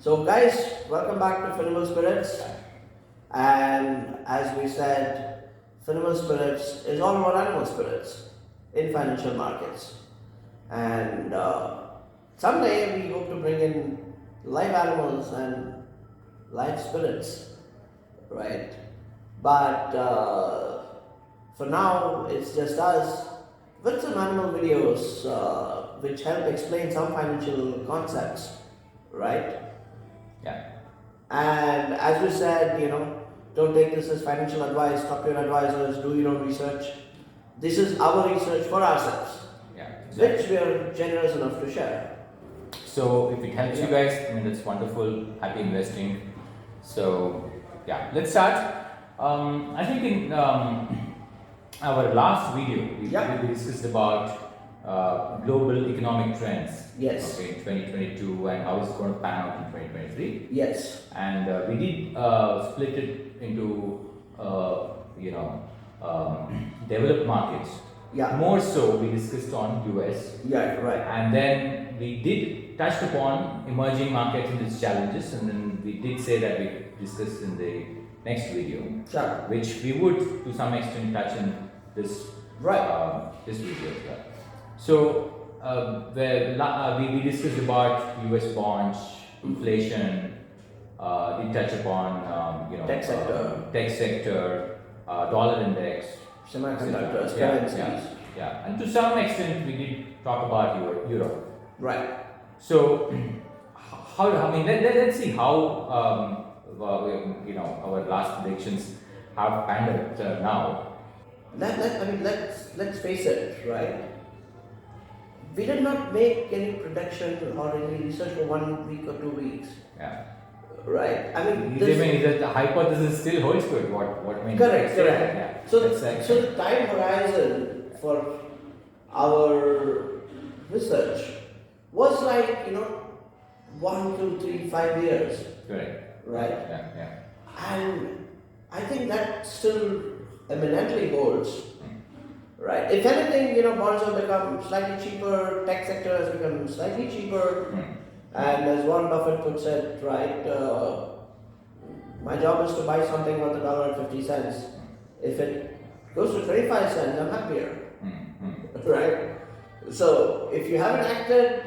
So guys, welcome back to Finimal Spirits. And as we said, Finimal Spirits is all about animal spirits in financial markets. And someday we hope to bring in live animals and live spirits, right? But for now, it's just us with some animal videos which help explain some financial concepts, right? Yeah. And as we said, don't take this as financial advice, talk to your advisors, do your own research. This is our research for ourselves, Yeah. which we are generous enough to share. So if it helps you guys, I mean that's wonderful. Happy investing. So yeah, let's start. I think in our last video we discussed about global economic trends. Yes. Okay, in 2022 and how it's going to pan out in 2023. Yes. And we did split it into developed markets. Yeah. More so, we discussed on US. Yeah, right. And then we did touch upon emerging markets and its challenges, and then we did say that we discussed in the next video, Sure. which we would to some extent touch in this this video as well. So we discussed about US bonds, inflation, we touch upon tech sector, dollar index, Semiconductors, yeah, currencies. yeah, and to some extent we did talk about Europe. Right. So let's see how our last predictions have panned out now. Let's face it, right? We did not make any prediction or any research for 1 week or 2 weeks. Yeah. Right. The hypothesis still holds good. What means? Correct. Yeah. So the time horizon for our research was like 1, 2, 3, 5 years. Correct. Right. Yeah. And I think that still eminently holds. Right. If anything, bonds have become slightly cheaper. Tech sector has become slightly cheaper. And as Warren Buffett puts it, right, my job is to buy something worth $1.50. If it goes to 25 cents, I'm happier. Right? So if you haven't acted,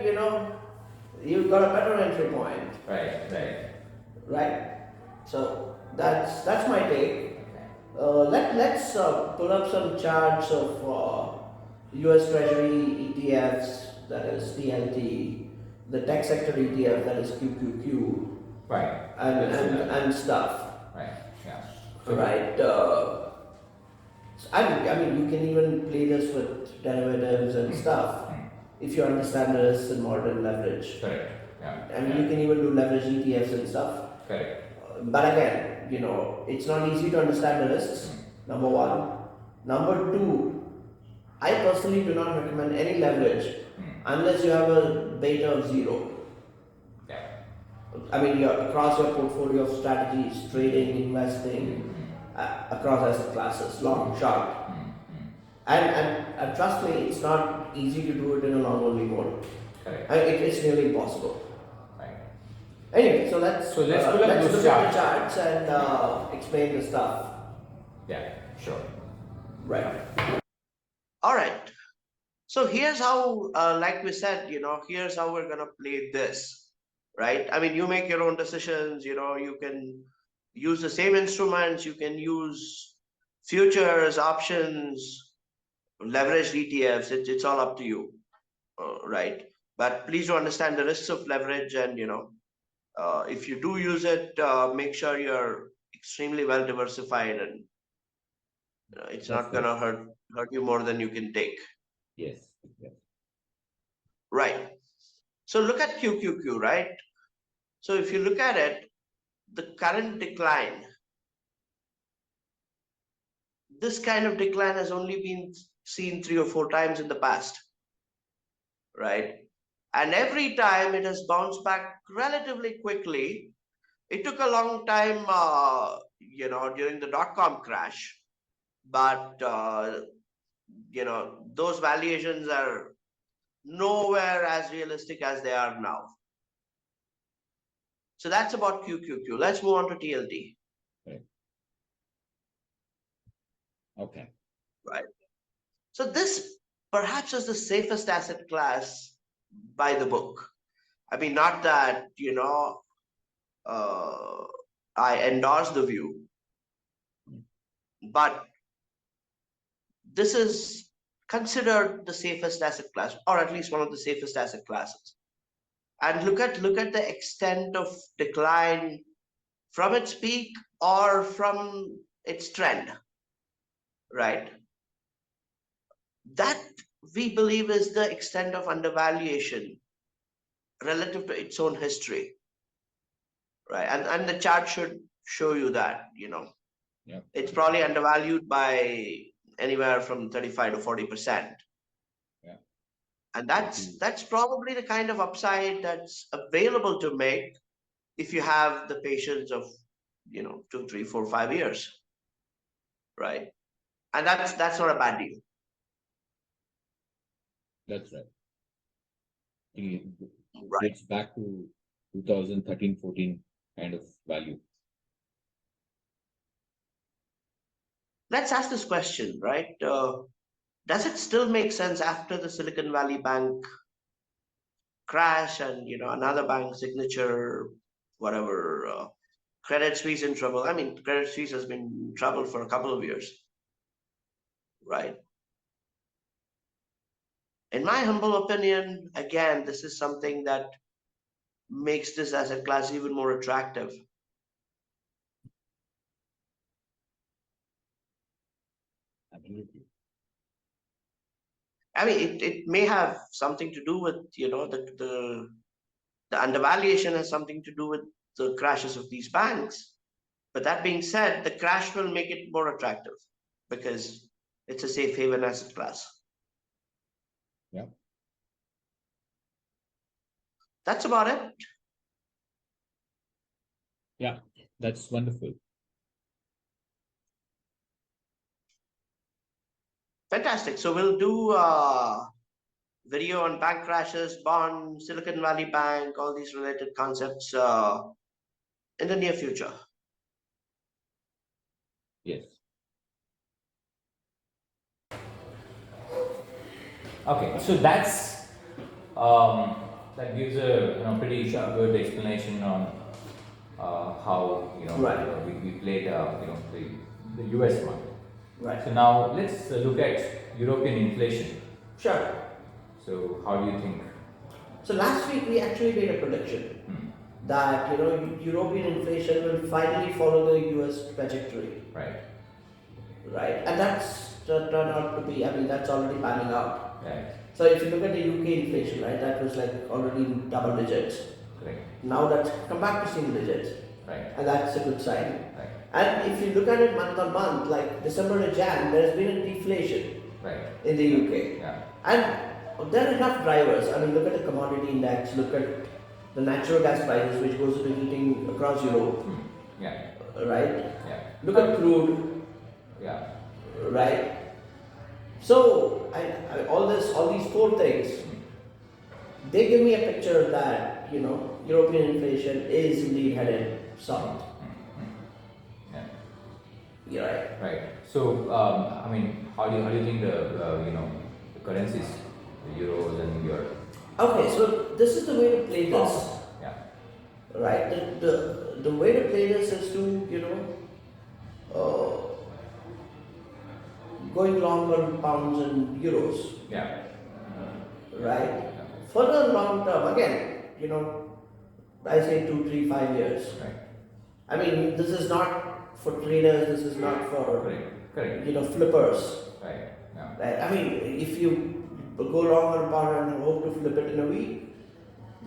you've got a better entry point. Right? So that's my take. Let's pull up some charts of US Treasury ETFs, that is TLT, the tech sector ETF, that is QQQ, right, and stuff. Right. Yeah. Right. I mean, you can even play this with derivatives and stuff if you understand the risks involved in leverage. Correct. Yeah. I mean, you can even do leverage ETFs and stuff. Correct. But again, it's not easy to understand the risks, number one. Number two, I personally do not recommend any leverage unless you have a beta of 0. Yeah. I mean, across your portfolio of strategies, trading, investing, across asset classes, long, short. And trust me, it's not easy to do it in a long-only mode. Correct. It's nearly impossible. Anyway, so let's look at the charts and explain the stuff. Yeah, sure. Right. All right. So here's how, like we said, here's how we're gonna play this, right? I mean, you make your own decisions. You can use the same instruments. You can use futures, options, leveraged ETFs. It's all up to you, right? But please do understand the risks of leverage, and if you do use it, make sure you're extremely well diversified, and it's not gonna hurt you more than you can take. Yes. Right. So look at QQQ, right? So if you look at it, the current decline, this kind of decline has only been seen 3 or 4 times in the past, right? And every time it has bounced back relatively quickly. It took a long time, during the dot-com crash, but those valuations are nowhere as realistic as they are now. So that's about QQQ. Let's move on to TLT. Okay. Right. So this perhaps is the safest asset class by the book. I mean, not that, I endorse the view, but this is considered the safest asset class, or at least one of the safest asset classes. And look at the extent of decline from its peak or from its trend, right? That we believe is the extent of undervaluation relative to its own history, right? And the chart should show you that, Yeah. it's probably undervalued by anywhere from 35 to 40%. Yeah. And that's probably the kind of upside that's available to make if you have the patience of 2, 3, 4, 5 years, right? And that's not a bad deal. That's right. It Right. dates back to 2013-14 kind of value. Let's ask this question, right? Does it still make sense after the Silicon Valley Bank crash and another bank, Signature, whatever, Credit Suisse in trouble? I mean, Credit Suisse has been in trouble for a couple of years, right? In my humble opinion, again, this is something that makes this asset class even more attractive. Absolutely. I mean, it may have something to do with, the undervaluation has something to do with the crashes of these banks. But that being said, the crash will make it more attractive because it's a safe haven asset class. Yeah. That's about it. Yeah, that's wonderful. Fantastic. So we'll do video on bank crashes, bond, Silicon Valley Bank, all these related concepts in the near future. Yes. Okay, so that gives a pretty good explanation on how Right. we played the US market. Right. So now let's look at European inflation. Sure. So how do you think? So last week we actually made a prediction that European inflation will finally follow the US trajectory. Right. Right. And that's turned out to be, I mean, that's already panning out. Right. So if you look at the UK inflation, right, that was like already in double digits. Correct. Now that's come back to single digits. Right. And that's a good sign. Right. And if you look at it month on month, like December to Jan, there's been a deflation Right. in the UK. Yeah. And there are enough drivers. I mean, look at the commodity index, look at the natural gas prices, which goes into heating across Europe. Yeah. Right? Yeah. Look at crude. Yeah. Right? So, I all these four things, they give me a picture that, European inflation is indeed headed south. Yeah. You're right. Right. So, I mean, how do you think the currencies, the euros and your Okay, so this is the way to play this. Yeah. Right? The way to play this is to, going long on pounds and euros. Yeah. Right? For the long term, again, I say 2, 3, 5 years. Right. I mean, this is not for traders, this is not for, Correct. flippers. Right. Yeah. Right? I mean, if you go long on pound and hope to flip it in a week,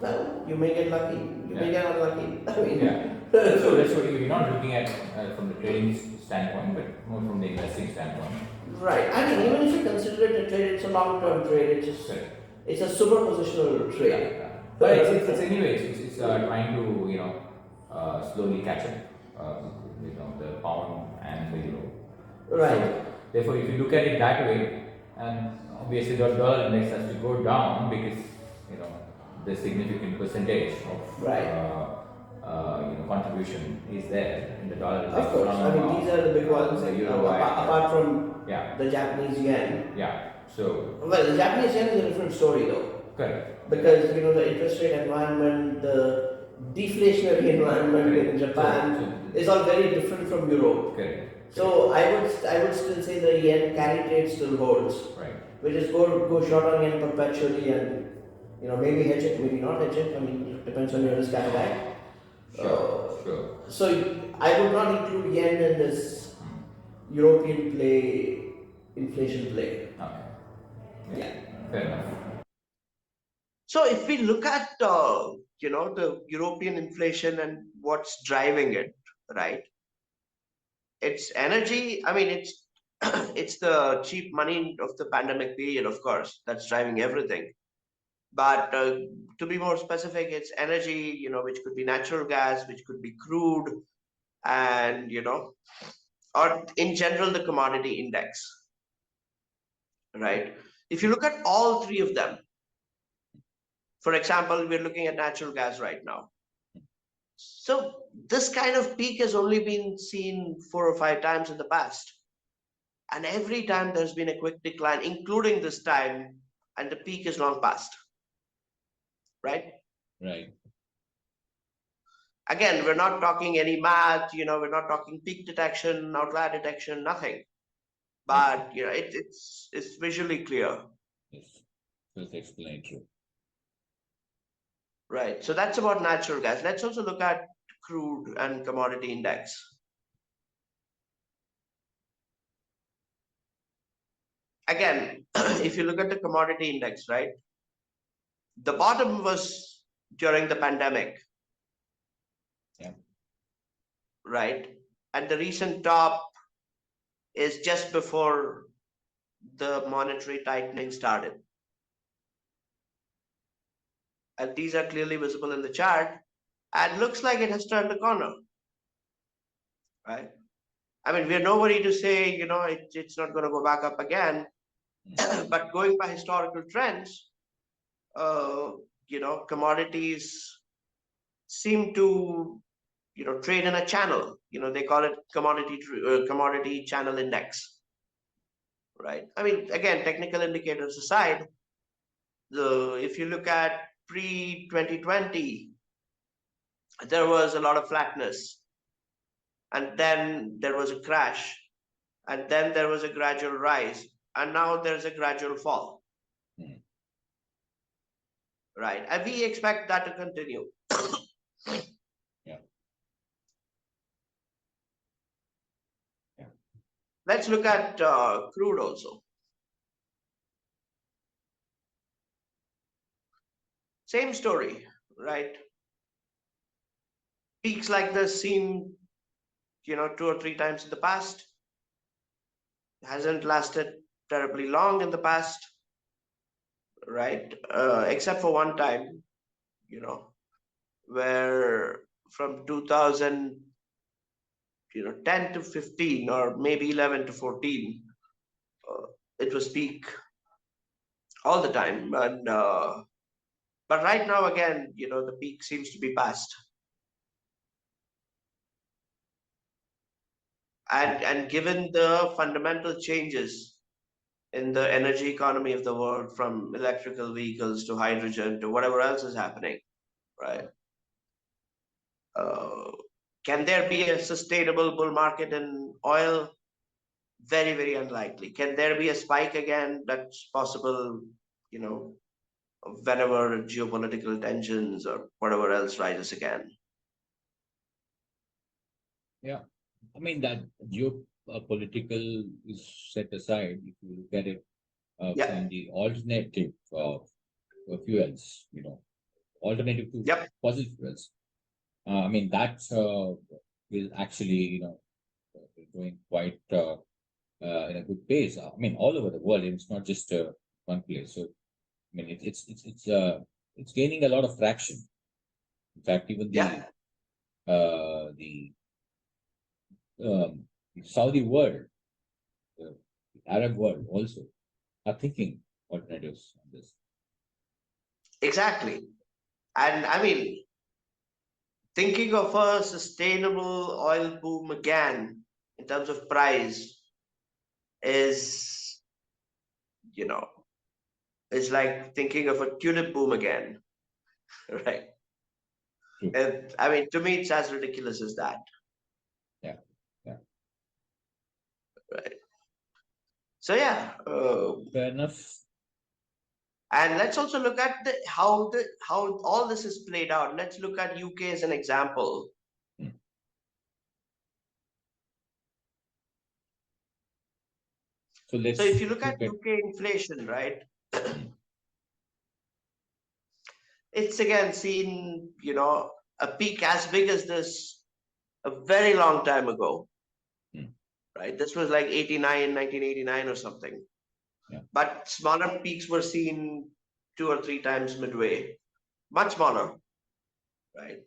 well, you may get lucky, you may get unlucky. I mean, Yeah. So that's what you're not looking at from the trading standpoint, but more from the investing standpoint. right. I mean, even if you consider it a trade, it's a long-term trade. Correct. It's a super positional trade. Yeah. But it's anyway, it's trying to slowly catch up, the pound and the euro. Right. So, therefore, if you look at it that way, and obviously the dollar index has to go down because the significant percentage of Yeah. the contribution is there in the dollar. Of course, I mean these are the big ones. The euro, apart from yeah, the Japanese yen. yeah. So Well, the Japanese yen is a different story though. correct. Because the interest rate environment, the deflationary environment in Japan is all very different from Europe. Correct. So I would still say the yen carry trade still holds. Right. We just go short on yen perpetually and maybe hedge it, maybe not hedge it. I mean it depends on your risk appetite. Sure. So I would not include yen in this European play, inflation play. Okay. Yeah. Fair enough. So if we look at the European inflation and what's driving it, right? It's energy. I mean, it's it's the cheap money of the pandemic period, of course, that's driving everything. But to be more specific, it's energy, which could be natural gas, which could be crude, and or in general the commodity index, right? If you look at all three of them, for example, we're looking at natural gas right now. So this kind of peak has only been seen 4 or 5 times in the past. And every time there's been a quick decline, including this time, and the peak is long past. Right? Right. Again, we're not talking any math, we're not talking peak detection, outlier detection, nothing. But it's visually clear. Yes. Self-explanatory. Right. So that's about natural gas. Let's also look at crude and commodity index. Again, if you look at the commodity index, right? The bottom was during the pandemic. Yeah. Right. And the recent top is just before the monetary tightening started. And these are clearly visible in the chart. And looks like it has turned the corner. Right. I mean, we're nobody to say, it's not going to go back up again. But going by historical trends, commodities seem to, trade in a channel. They call it commodity channel index. Right. I mean, again, technical indicators aside, if you look at pre-2020, there was a lot of flatness, and then there was a crash, and then there was a gradual rise, and now there's a gradual fall. Right, and we expect that to continue. Yeah. Let's look at crude also. Same story, right? Peaks like this seen, 2 or 3 times in the past. Hasn't lasted terribly long in the past, right? Except for one time, where from 2010 to 15, or maybe 11 to 14, it was peak all the time. And but right now, again, the peak seems to be past. And given the fundamental changes in the energy economy of the world, from electrical vehicles to hydrogen to whatever else is happening, right? Can there be a sustainable bull market in oil? Very, very unlikely. Can there be a spike again? That's possible, whenever geopolitical tensions or whatever else rises again. Yeah. I mean, that geopolitical is set aside if you look at it from the alternative fuels, alternative to fossil fuels. I mean, that is actually, going quite in a good pace. I mean, all over the world. It's not just one place. So, I mean, it's gaining a lot of traction. In fact, even the Saudi world, the Arab world also are thinking alternatives on this. Exactly. And I mean, thinking of a sustainable oil boom again in terms of price is, you know, is like thinking of a tulip boom again, right? I mean, to me, it's as ridiculous as that. Yeah. Yeah. Right. So yeah, Fair enough. and let's also look at how all this is played out. Let's look at UK as an example. Hmm. So if you look at UK inflation, right, it's again seen, a peak as big as this a very long time ago, right? This was like 1989 or something. Yeah. But smaller peaks were seen 2 or 3 times midway, much smaller, right?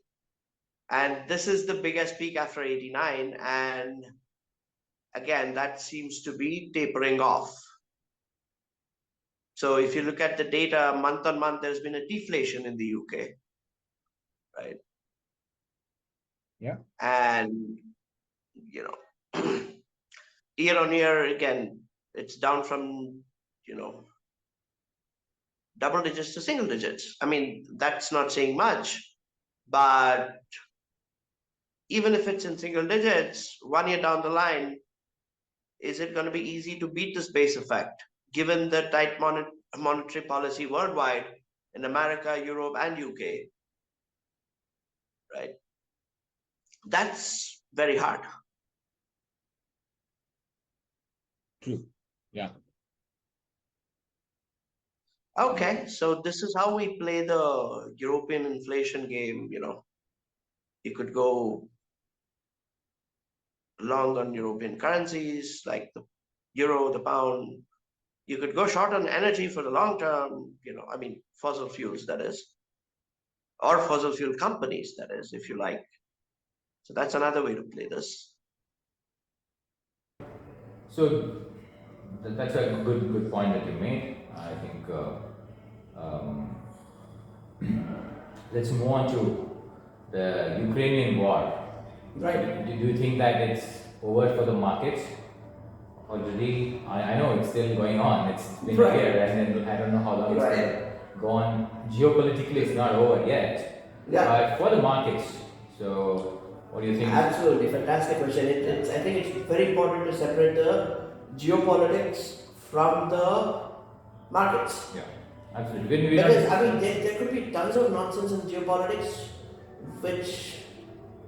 And this is the biggest peak after 89. And again, that seems to be tapering off. So if you look at the data month on month, there's been a deflation in the UK, right? Yeah. And, year on year, again, it's down from, double digits to single digits. I mean, that's not saying much, but even if it's in single digits, 1 year down the line, is it going to be easy to beat this base effect, given the tight monetary policy worldwide in America, Europe, and UK, right? That's very hard. True. Yeah. Okay, so this is how we play the European inflation game, You could go long on European currencies like the euro, the pound. You could go short on energy for the long term, I mean, fossil fuels, that is, or fossil fuel companies, that is, if you like. So that's another way to play this. So that's a good point that you made. I think um, let's move on to the Ukrainian war. Right. Do you think that it's over for the markets? Already, I know it's still going on. It's been a year, and then I don't know how long it's going to go on. Geopolitically, it's not over yet. Yeah. But for the markets, so what do you think? Absolutely, fantastic question. I think it's very important to separate the geopolitics from the markets. Yeah, absolutely. Because I mean, there could be tons of nonsense in geopolitics which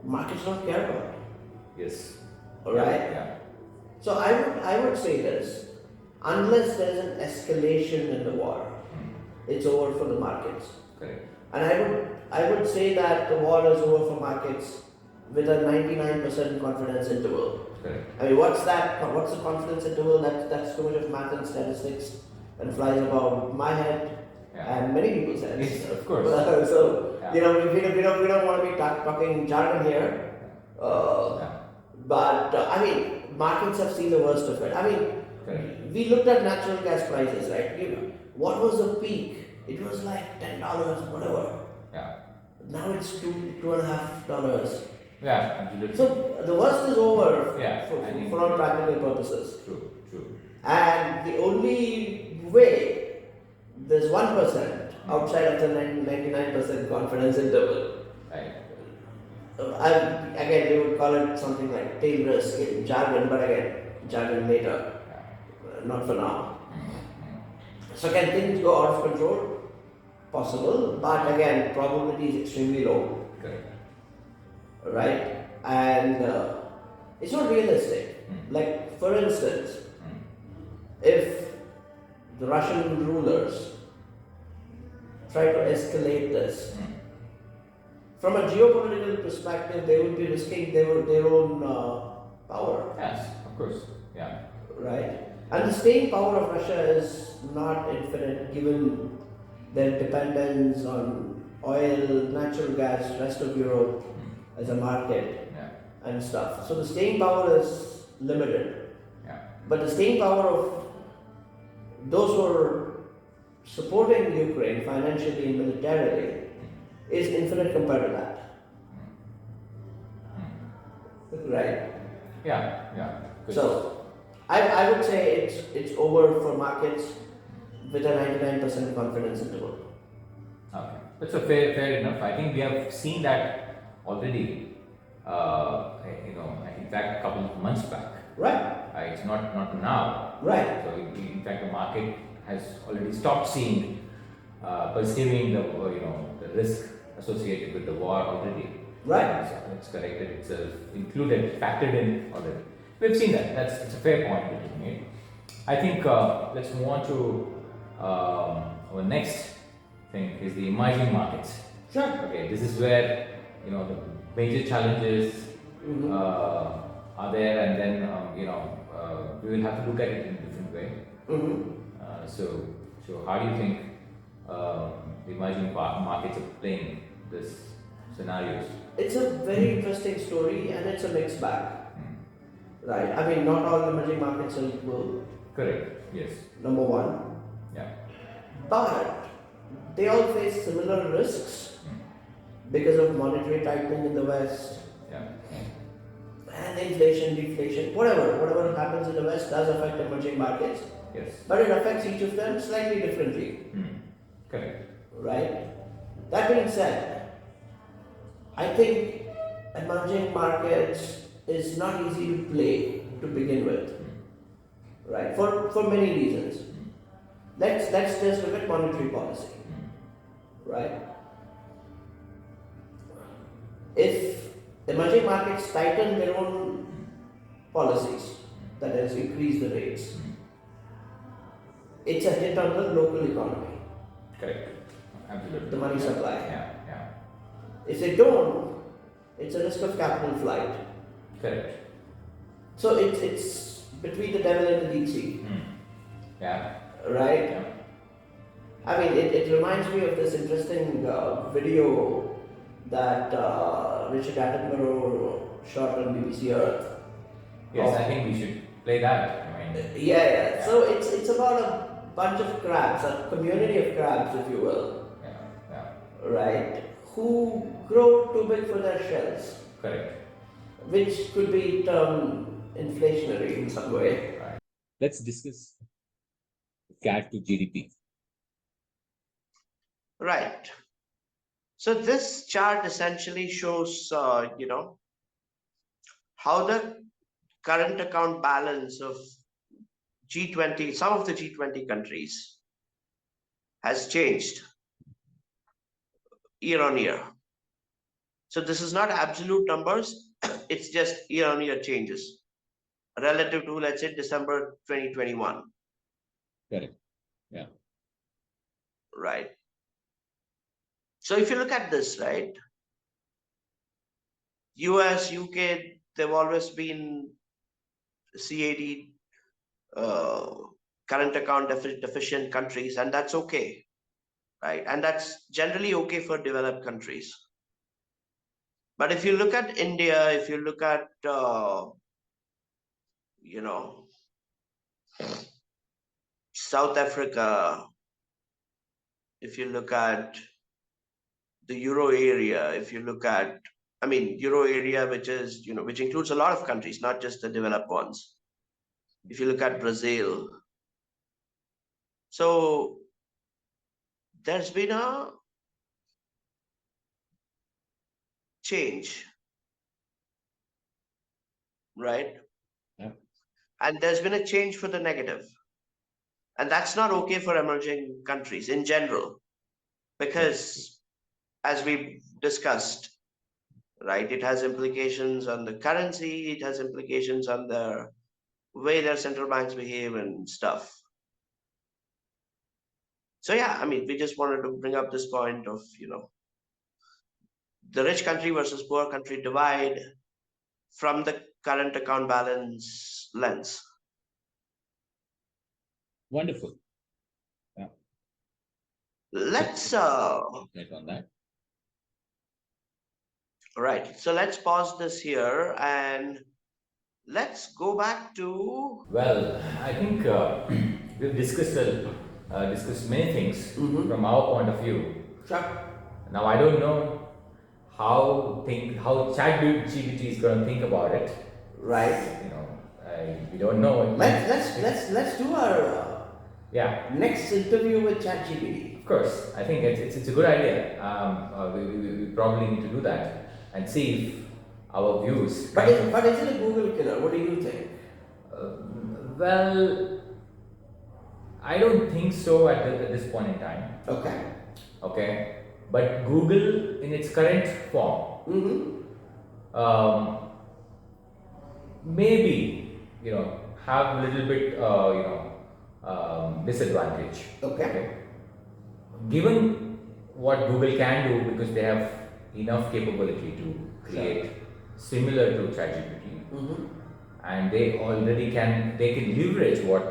markets don't care about. Yes. All right. Yeah. So I would say this: unless there is an escalation in the war, it's over for the markets. Correct. And I would say that the war is over for markets with a 99% confidence interval. Correct. I mean, what's that? What's the confidence interval? That's too much of math and statistics and flies above my head and many people's heads. Yes, of course. So we don't want to be talking jargon here. But I mean, markets have seen the worst of it. I mean, we looked at natural gas prices, right? What was the peak? It was like $10, whatever. Yeah. Now it's $2.50. Yeah, absolutely. So the worst is over for all practical purposes. True. And the only way, there's 1% outside of the 99% confidence interval. Right. Again, they would call it something like tail risk in jargon, but again, jargon later, not for now. So can things go out of control? Possible, but again, probability is extremely low. Correct. Right? And it's not realistic. Like, for instance, if the Russian rulers try to escalate this, from a geopolitical perspective, they would be risking their own power. Yes, of course. Yeah. Right? And the staying power of Russia is not infinite given their dependence on oil, natural gas, rest of Europe as a market and stuff. So the staying power is limited. But the staying power of those who are supporting Ukraine financially and militarily is infinite compared to that. right? Yeah. Good. So I would say it's over for markets with a 99% confidence interval. Okay, that's a fair enough. I think we have seen that already. In fact, a couple of months back. Right, It's not now. right, So in fact, the market has already stopped seeing, perceiving the risk associated with the war already. right. It's corrected itself, included, factored in already. We've seen that. That's a fair point that you made. I think let's move on to our next thing is the emerging markets. Sure. Okay, this is where the major challenges Mhm. are there, and then we will have to look at it in a different way. Mhm. So how do you think the emerging markets are playing this scenarios? It's a very interesting story and it's a mixed bag, right? I mean, not all emerging markets are equal, Correct. Yes. number one, Yeah. but they all face similar risks because of monetary tightening in the West Yeah. and inflation, deflation, whatever happens in the West does affect emerging markets, Yes. but it affects each of them slightly differently, Correct. right? That being said, I think emerging markets is not easy to play to begin with, right? For many reasons. Let's just look at monetary policy, right? If emerging markets tighten their own policies, that is, increase the rates, it's a hit on the local economy, Correct. Absolutely. the money supply. Yeah. If they don't, it's a risk of capital flight. Correct. So it's between the devil and the deep sea, Yeah. right? Yeah. I mean, it reminds me of this interesting video that Richard Attenborough shot on BBC Earth. Yes, I think we should play that. I mean, Yeah. So it's about a bunch of crabs, a community of crabs, if you will, yeah. right? Who grow too big for their shells, Correct. which could be termed inflationary in some way. Right. Let's discuss CAT to GDP. Right. So this chart essentially shows, how the current account balance of G20, some of the G20 countries, has changed year on year. So this is not absolute numbers, it's just year on year changes relative to, let's say, December 2021. Correct. Yeah. Right. So if you look at this, right, US, UK, they've always been CAD, current account deficient countries, and that's okay, right? And that's generally okay for developed countries. But if you look at India, if you look at, South Africa, if you look at the Euro area, if you look at, Euro area, which is, which includes a lot of countries, not just the developed ones. If you look at Brazil, so there's been a change, right? Yeah. And there's been a change for the negative. And that's not okay for emerging countries in general, because as we discussed, right, it has implications on the currency, it has implications on the way their central banks behave and stuff. So yeah, we just wanted to bring up this point of, the rich country versus poor country divide from the current account balance lens. Wonderful. Yeah. Let's Right on that. right. So let's pause this here and let's go back to. Well, I think we've discussed many things Mhm. from our point of view. Sure. Now I don't know how ChatGPT is going to think about it. Right. We don't know. Let's do our Yeah. next interview with ChatGPT. Of course, I think it's a good idea. We probably need to do that and see if our views. But is it a Google killer? What do you think? Well, I don't think so at this point in time. Okay. Okay, but Google in its current form, maybe have a little bit disadvantage. Okay. Given what Google can do, because they have enough capability to create similar to ChatGPT, and they already can leverage what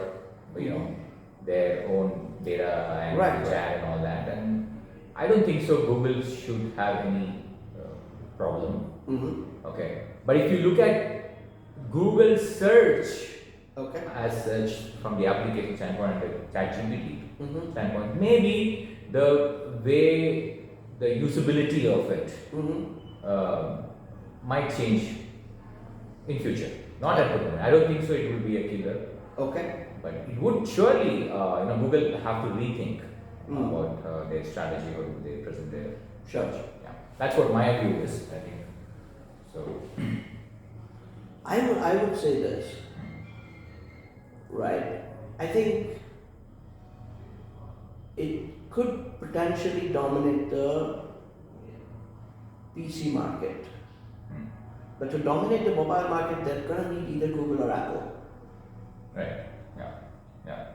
their own data and chat and all that, and I don't think so Google should have any problem. Okay, but if you look at Google search as such from the application standpoint and the ChatGPT standpoint, maybe the way the usability of it might change in future. Not at the moment. I don't think so. It will be a killer. Okay. But it would surely, Google have to rethink about their strategy or they present their. Sure. Yeah, that's what my view is. I think. So. I would say this. Right. I think it could potentially dominate the PC market. But to dominate the mobile market, they're going to need either Google or Apple. Right. Yeah.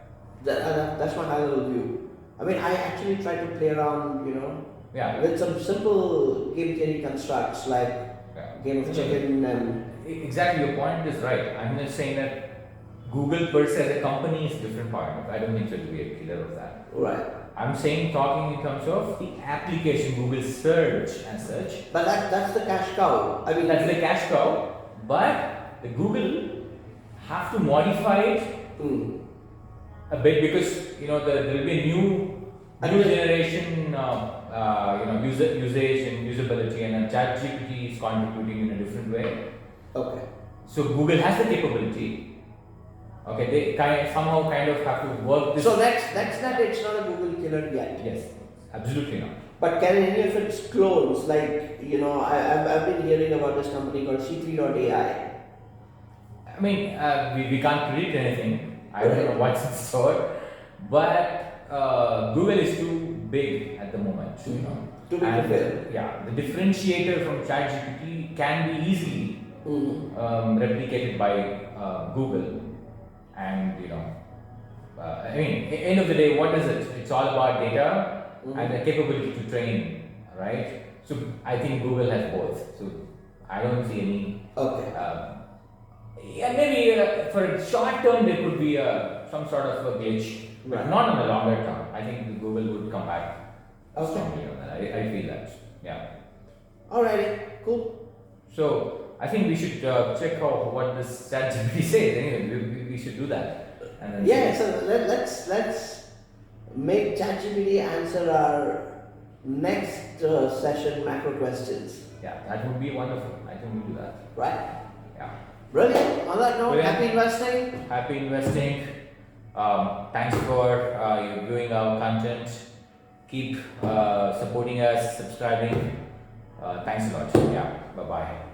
That's my high level view. I mean, I actually try to play around, with some simple game theory constructs like game of chicken and. Exactly, your point is right. I'm just saying that Google per se as a company is a different part. I don't think so it will be a killer of that. Right. I'm saying talking in terms of the application Google search as such. But that's the cash cow. I mean, that's the cash cow. But the Google have to modify it a bit because there will be a new generation usage and usability, and then ChatGPT is contributing in a different way. Okay. So Google has the capability. Okay, they somehow kind of have to work this. So that's not it's not a Google killer yet. Yes, absolutely not. But can any of its clones, like I've been hearing about this company called C3.ai. I mean, we can't predict anything. I don't know what's in store, but Google is too big at the moment. Too big to fail. Yeah, the differentiator from ChatGPT can be easily replicated by Google. And I mean, end of the day, what is it? It's all about data and the capability to train, right? So I think Google has both. So I don't see any. Okay. Maybe for a short term there could be some sort of a glitch, but not in the longer term. I think Google would come back strongly on that. I feel that. Yeah. Alrighty. Cool. So I think we should check what this ChatGPT says. Anyway, we should do that. And then so let's make ChatGPT answer our next session macro questions. Yeah, that would be wonderful. I think we'll do that. Right. Yeah. Brilliant. On that note, Brilliant. happy investing. Happy investing. Thanks for viewing our content. Keep supporting us, subscribing. Thanks a lot. Yeah. Bye bye.